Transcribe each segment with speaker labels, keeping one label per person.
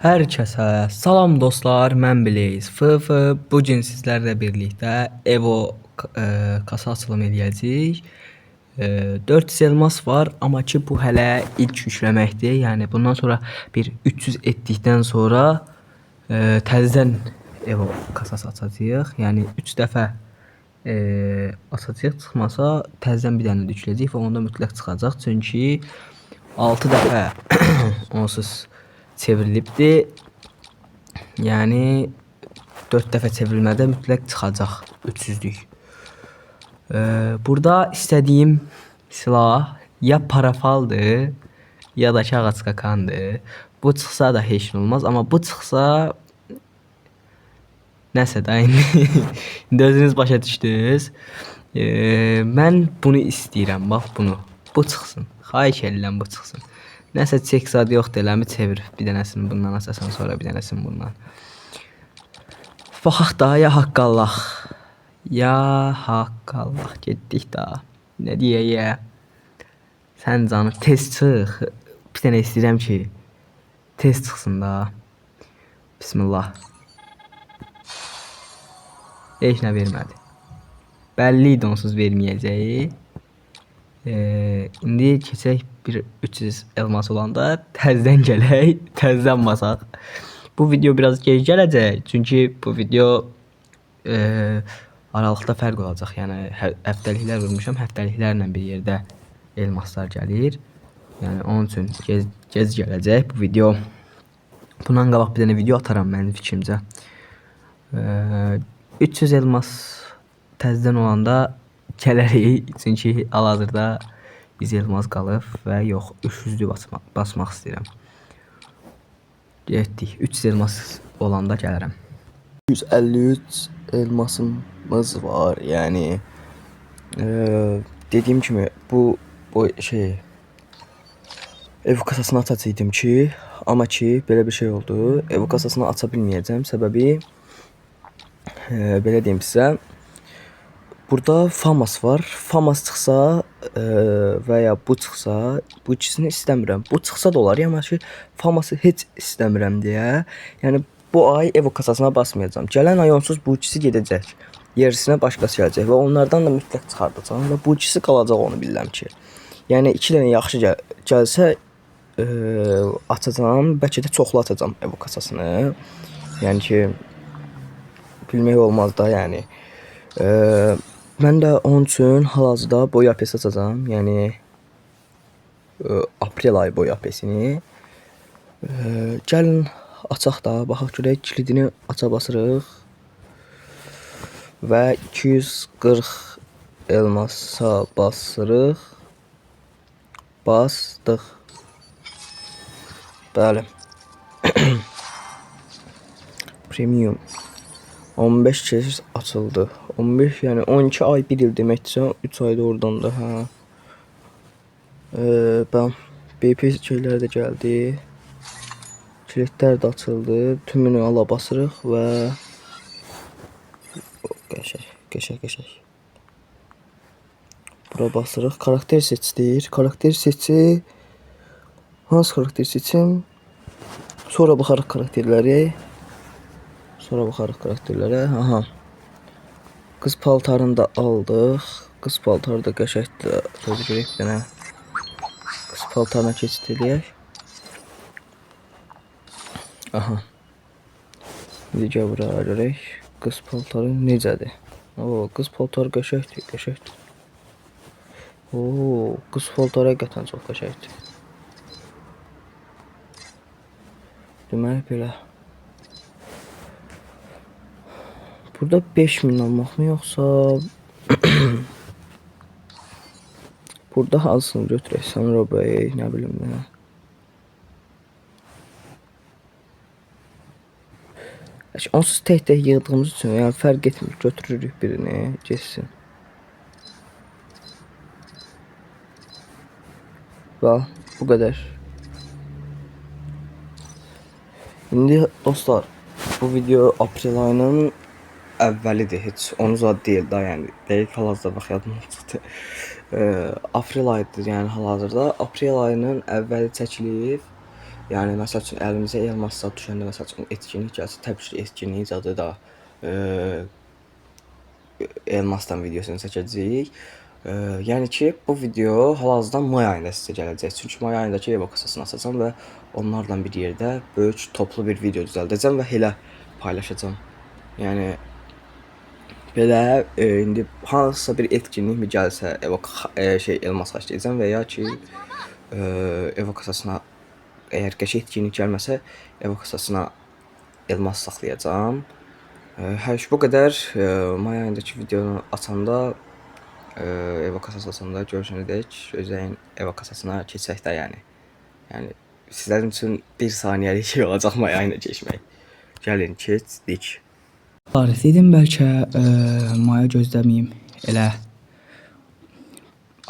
Speaker 1: Hər kəsə salam dostlar, mən Blaze FF. Bu gün sizlərlə birlikdə Evo kasa açılımı eləyəcəyik. 400 elmas var, amma ki bu hələ ilk yükləməkdir. Yəni bundan sonra bir 300 etdikdən sonra təzədən Evo kasası açacağıq. Yəni 3 dəfə açacağıq, çıxmasa təzədən bir dənə də yükləyəcəyik və onda mütləq çıxacaq. Çünki 6 dəfə onsuz çevrilibdi. Yəni 4 dəfə çevrilmədə mütləq çıxacaq 300'lük. Burada istədiyim silah ya parafaldır ya da kağız kakandır. Bu çıxsa da heç nə olmaz, amma bu çıxsa nəsə də indi özünüz başa düşdünüz. Mən bunu istəyirəm, bax bunu. Bu çıxsın. Xahiş edirəm bu çıxsın. Nəsə çek zad yoxdur, eləmi çevir. Bir dənəsini bundan açasan, sonra bir dənəsini bundan. Baxaq da, ya haqqallah. Ya haqqallah, getdik da. Nə deyək? Sən canı tez çıx. Bir dənə istəyirəm ki, tez çıxsın da. Bismillah. Heç nə vermədi. Bəlli idi onsuz verməyəcəyi. İndi keçək bir 300 elmas olanda təzədən gələk, təzədən basaq. Bu video biraz gec gələcək, çünki bu video aralıqda fərq olacaq. Yəni həftəliklər vurmuşam, həftəliklərlə bir yerdə elmaslar gəlir. Yəni onun üçün gec gələcək bu video. Bundan qabaq bir dənə video ataram mənim fikrimcə. 300 elmas təzədən olanda gələrik, çünki hal-hazırda 100 elmas qalıb və yox 300'lü basmaq istəyirəm. Getdik, 300 elmas olanda gələrəm. 153 elmasımız var, yəni dediyim kimi bu şey Evo kasasını açacaqdım ki, amma ki belə bir şey oldu. Evo kasasını aça bilməyəcəm, səbəbi belə deyim sizə. Burada Famas var. Famas çıxsa və ya bu çıxsa, bu ikisini istəmirəm. Bu çıxsa da olar, amma ki Faması heç istəmirəm deyə. Yəni bu ay Evo kasasına basmayacağam. Gələn ay onsuz bu ikisi gedəcək. Yerisinə başqası gələcək və onlardan da mütləq çıxardacağam və bu ikisi qalacaq, onu bilirəm ki. Yəni 2 dənə yaxşı gəlsə açacağam, bəlkə də çoxlu açacağam Evo kasasını. Yəni ki bilmək olmaz da, yəni. Mən də onun üçün hal-hazırda boya apesi açacağam. Yəni aprel ayı boya apesini. Gəlin açaq da, baxaq görək, kilidini aça basırıq. Və 240 elmasa basırıq. Bastıq. Bəli. Premium 15 kez açıldı. 15 yəni 12 ay 1 il deməkdirsə 3 ayda oradan da hə. Ben BP şeyləri də gəldi. Kilitlər də açıldı. Tümünü ala basırıq və qəşəng. Bura basırıq. Karakter seçdir. Karakter seçi. Hansı karakter seçim? Sonra baxarıq karakterləri. Aha. Qız paltarını da aldıq. Qız paltarı da qəşəngdir. Söz görək bir dənə. Qız paltarına keçid eləyək. Aha. İndi gəl bura görək. Qız paltarı necədir? Oo, qız paltarı qəşəngdir. Oo, qız paltarı həqiqətən çox qəşəngdir. Demək belə. Burada 5000 almaq mı yoxsa burada hansını götürək? Sanrobəy, nə bilim nə. Onsuz tək yığdığımız üçün yəni fərq etmir. Götürürük birini, geçsin. Bax, bu qədər. İndi dostlar, bu video aprel ayının əvvəlidir, heç onu zad deyil da, yəni dəqiq hal-hazırda bax yadımdan çıxdı. Aprel ayıdır, yəni hal-hazırda aprel ayının əvvəli çəkilib Yəni məsəl üçün əlimizə elmas zad düşəndə məsəl üçün etkinlik gəlsə, təbii ki, etkinliyin zadı da elmasdan videosunu çəkəcəyik. Yəni ki, bu video hal-hazırda may ayında sizə gələcək. Çünki may ayındakı Evo kasasını açacağam və onlarla bir yerdə böyük toplu bir video düzəldəcəm və elə paylaşacağam. Yəni belə indi hansısa bir etkinlik mi gəlsə, elmas xərcləyəcəm və ya ki Evo kasasına əgər qəşəng etkinlik gəlməsə, Evo kasasına elmas saxlayacağam. Hər şey bu qədər. May ayındakı videonu açanda Evo kasası açanda görüşənədək özəyin Evo kasasına keçək də yəni. Yəni sizlərin üçün 1 saniyəlik şey olacaq may ayına keçmək. Gəlin keçdik. Dedim bəlkə maya gözləməyim, elə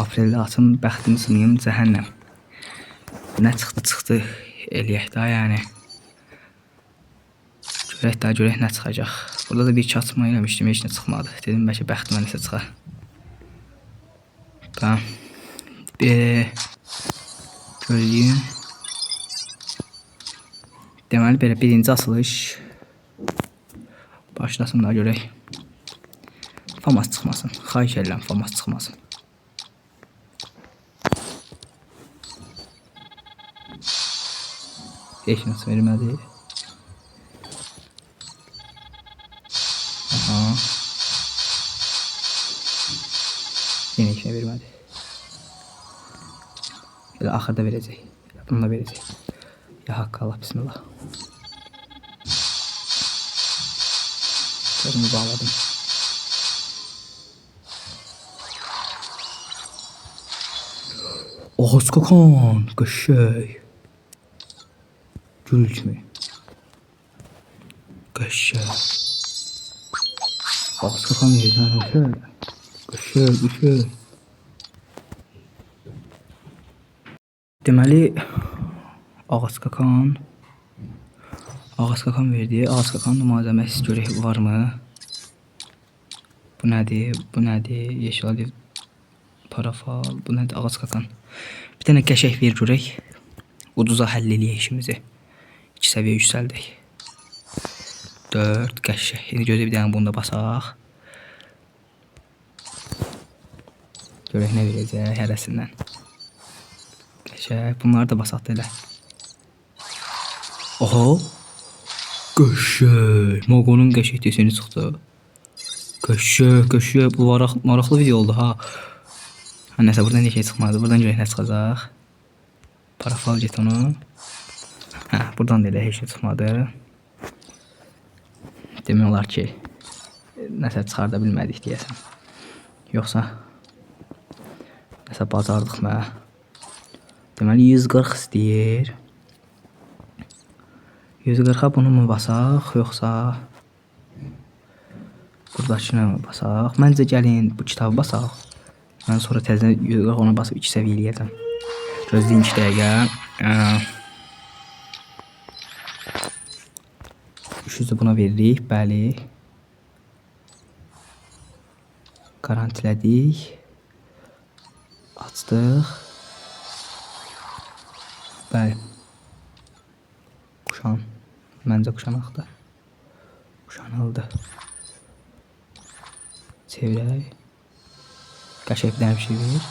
Speaker 1: apreldə açım, bəxtimi sınayım, cəhənnəm. Nə çıxdı eləyək də yəni. Görək nə çıxacaq. Burada da bir iki açma eləmişdim, heç nə çıxmadı. Dedim bəlkə bəxtimə nəsə çıxar. Tamam. Gözləyim. Deməli belə birinci açılış başlasın da görək. Famas çıxmasın. Xahiş edirəm, Famas çıxmasın. Heç nə vermədi. Yine işine vermedi. Elə axırda verəcək. Bunu da verəcək. Ya haqqı Allah, bismillah. Gözümü bağladım. Ağac kakan, qəşəng. Gül kimi. Qəşəng. Ağac kakan yerdən qəşəng. Deməli ağac kakan verdi. Ağac kakanın malzəməsi görək varmı? Bu nədir? Yeşil alev, parafal. Bu nədir? Ağac kakan. Bir dənə qəşəng ver görək. Uduza həll eləyək işimizi. 2 səviyyə yüksəldək. 4 qəşəng. İndi gözə bir dənə bunu da basaq. Görək nə verəcək hərəsindən. Qəşəng. Bunları da basaq da elə. Oho. Qəşəng. Magonun qəşəng deseni çıxdı. Qəşəng. Bu maraqlı video oldu ha. Nəsə buradan heç şey çıxmadı. Buradan görək nə çıxacaq. Parafal jetonu. Buradan da elə heç şey çıxmadı. Demək olar ki nəsə çıxarda bilmədik deyəsən. Yoxsa nəsə bacardıq mı? Deməli 140 istəyir. 140'a bunu mu basaq, yoxsa buradakını mı basaq? Məncə gəlin bu kitabı basaq. Mən sonra təzədən 140 ona basıb 2 səviyyə eləyəcəm. Gözləyin 2 dəqiqə. 300'ü buna veririk, bəli. Garantilədik. Açdıq. Bəli. Kuşan. Məncə kuşanaqdır. Kuşanıldı. Çevirək. Qəşəng bir şey verir.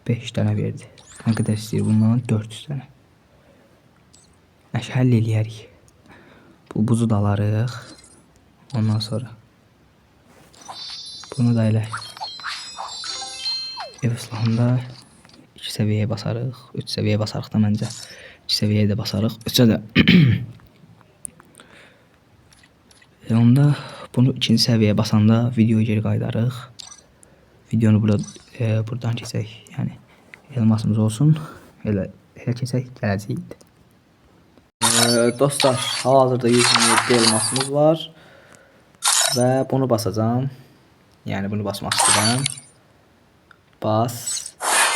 Speaker 1: 5 dənə verdi. Nə qədər istəyir bundan? 400 dənə. Nəşə həll eləyərik. Bu buzu da alarıq. Ondan sonra bunu da elə ev ıslahında 2 səviyyəyə basarıq. 3 səviyyəyə basarıq da məncə. 2 səviyyəyə də basarıq. 3'ə də onda bunu 2-ci səviyyəyə basanda videoya geri qaytarıq. Videonu buradan keçək. Yəni elmasımız olsun. Elə keçək, gələcəyik. Dostlar, hal-hazırda 127 elmasımız var və bunu basacağım. Yəni bunu basmaq istəyirəm. Bastım.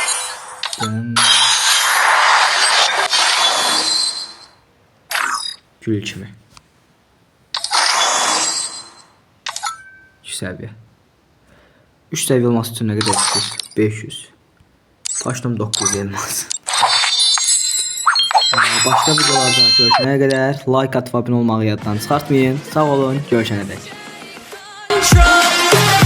Speaker 1: Gül kimi. 2 səviyyə. 3 səviyyə olması üçün nə qədər istəyir? 500. Başladım 900 elmas.
Speaker 2: başqa videolarda görüşənə qədər like atıb abunə olmağı yaddan çıxartmayın. Sağ olun, görüşənə dək.
Speaker 3: Control.